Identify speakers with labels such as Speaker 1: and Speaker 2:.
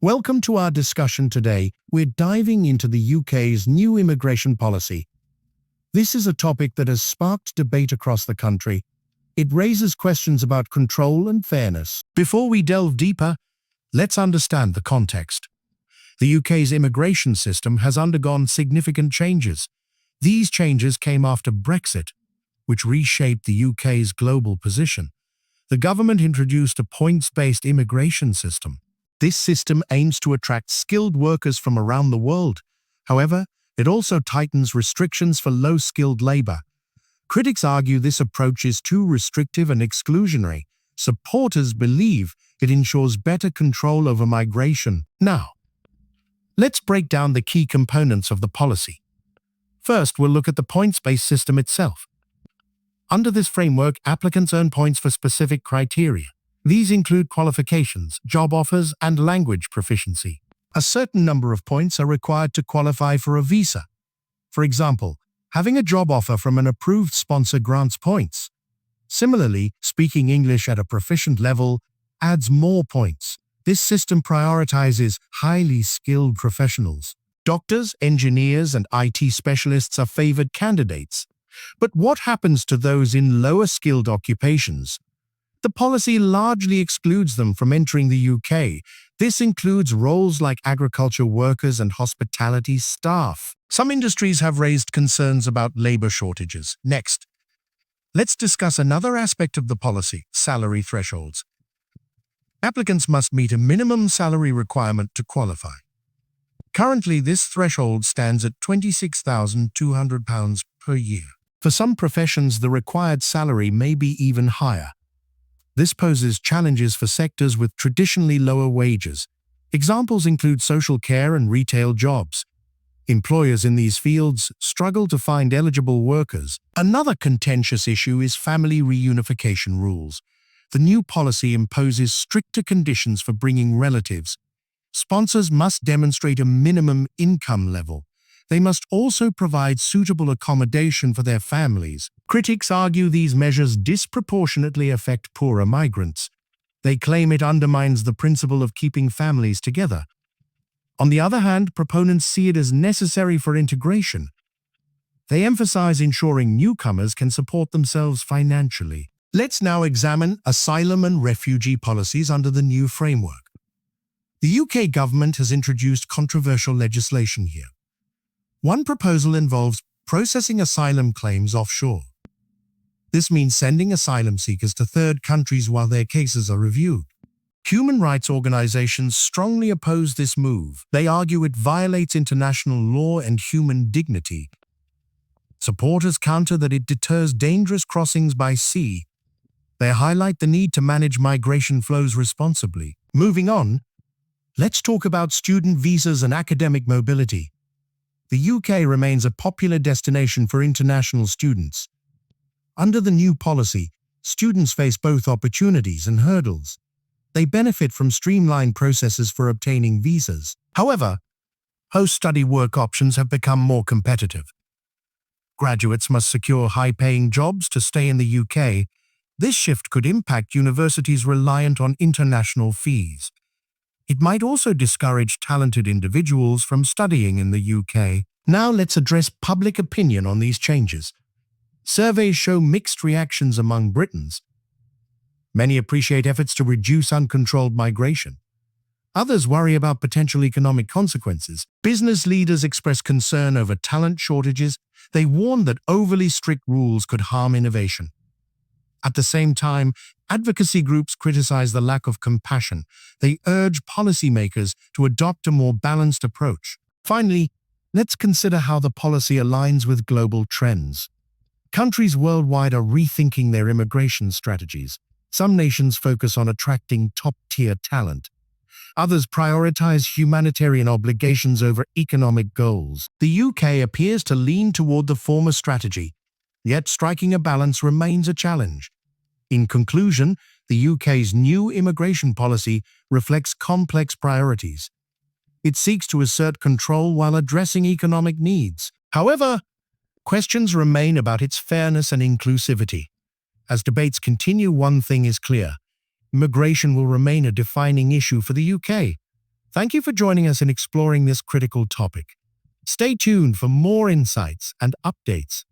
Speaker 1: Welcome to our discussion today. We're diving into the UK's new immigration policy. This is a topic that has sparked debate across the country. It raises questions about control and fairness. Before we delve deeper, let's understand the context. The UK's immigration system has undergone significant changes. These changes came after Brexit, which reshaped the UK's global position. The government introduced a points-based immigration system. This system aims to attract skilled workers from around the world. However, it also tightens restrictions for low-skilled labor. Critics argue this approach is too restrictive and exclusionary. Supporters believe it ensures better control over migration. Now, let's break down the key components of the policy. First, we'll look at the points-based system itself. Under this framework, applicants earn points for specific criteria. These include qualifications, job offers, and language proficiency. A certain number of points are required to qualify for a visa. For example, having a job offer from an approved sponsor grants points. Similarly, speaking English at a proficient level adds more points. This system prioritizes highly skilled professionals. Doctors, engineers, and IT specialists are favored candidates. But what happens to those in lower skilled occupations? The policy largely excludes them from entering the UK. This includes roles like agriculture workers and hospitality staff. Some industries have raised concerns about labor shortages. Next, let's discuss another aspect of the policy: salary thresholds. Applicants must meet a minimum salary requirement to qualify. Currently, this threshold stands at £26,200 per year. For some professions, the required salary may be even higher. This poses challenges for sectors with traditionally lower wages. Examples include social care and retail jobs. Employers in these fields struggle to find eligible workers. Another contentious issue is family reunification rules. The new policy imposes stricter conditions for bringing relatives. Sponsors must demonstrate a minimum income level. They must also provide suitable accommodation for their families. Critics argue these measures disproportionately affect poorer migrants. They claim it undermines the principle of keeping families together. On the other hand, proponents see it as necessary for integration. They emphasize ensuring newcomers can support themselves financially. Let's now examine asylum and refugee policies under the new framework. The UK government has introduced controversial legislation here. One proposal involves processing asylum claims offshore. This means sending asylum seekers to third countries while their cases are reviewed. Human rights organizations strongly oppose this move. They argue it violates international law and human dignity. Supporters counter that it deters dangerous crossings by sea. They highlight the need to manage migration flows responsibly. Moving on, let's talk about student visas and academic mobility. The UK remains a popular destination for international students. Under the new policy, students face both opportunities and hurdles. They benefit from streamlined processes for obtaining visas. However, post-study work options have become more competitive. Graduates must secure high-paying jobs to stay in the UK. This shift could impact universities reliant on international fees. It might also discourage talented individuals from studying in the UK. Now let's address public opinion on these changes. Surveys show mixed reactions among Britons. Many appreciate efforts to reduce uncontrolled migration. Others worry about potential economic consequences. Business leaders express concern over talent shortages. They warn that overly strict rules could harm innovation. At the same time, advocacy groups criticize the lack of compassion. They urge policymakers to adopt a more balanced approach. Finally, let's consider how the policy aligns with global trends. Countries worldwide are rethinking their immigration strategies. Some nations focus on attracting top-tier talent. Others prioritize humanitarian obligations over economic goals. The UK appears to lean toward the former strategy, yet striking a balance remains a challenge. In conclusion, the UK's new immigration policy reflects complex priorities. It seeks to assert control while addressing economic needs. However, questions remain about its fairness and inclusivity. As debates continue, one thing is clear: immigration will remain a defining issue for the UK. Thank you for joining us in exploring this critical topic. Stay tuned for more insights and updates.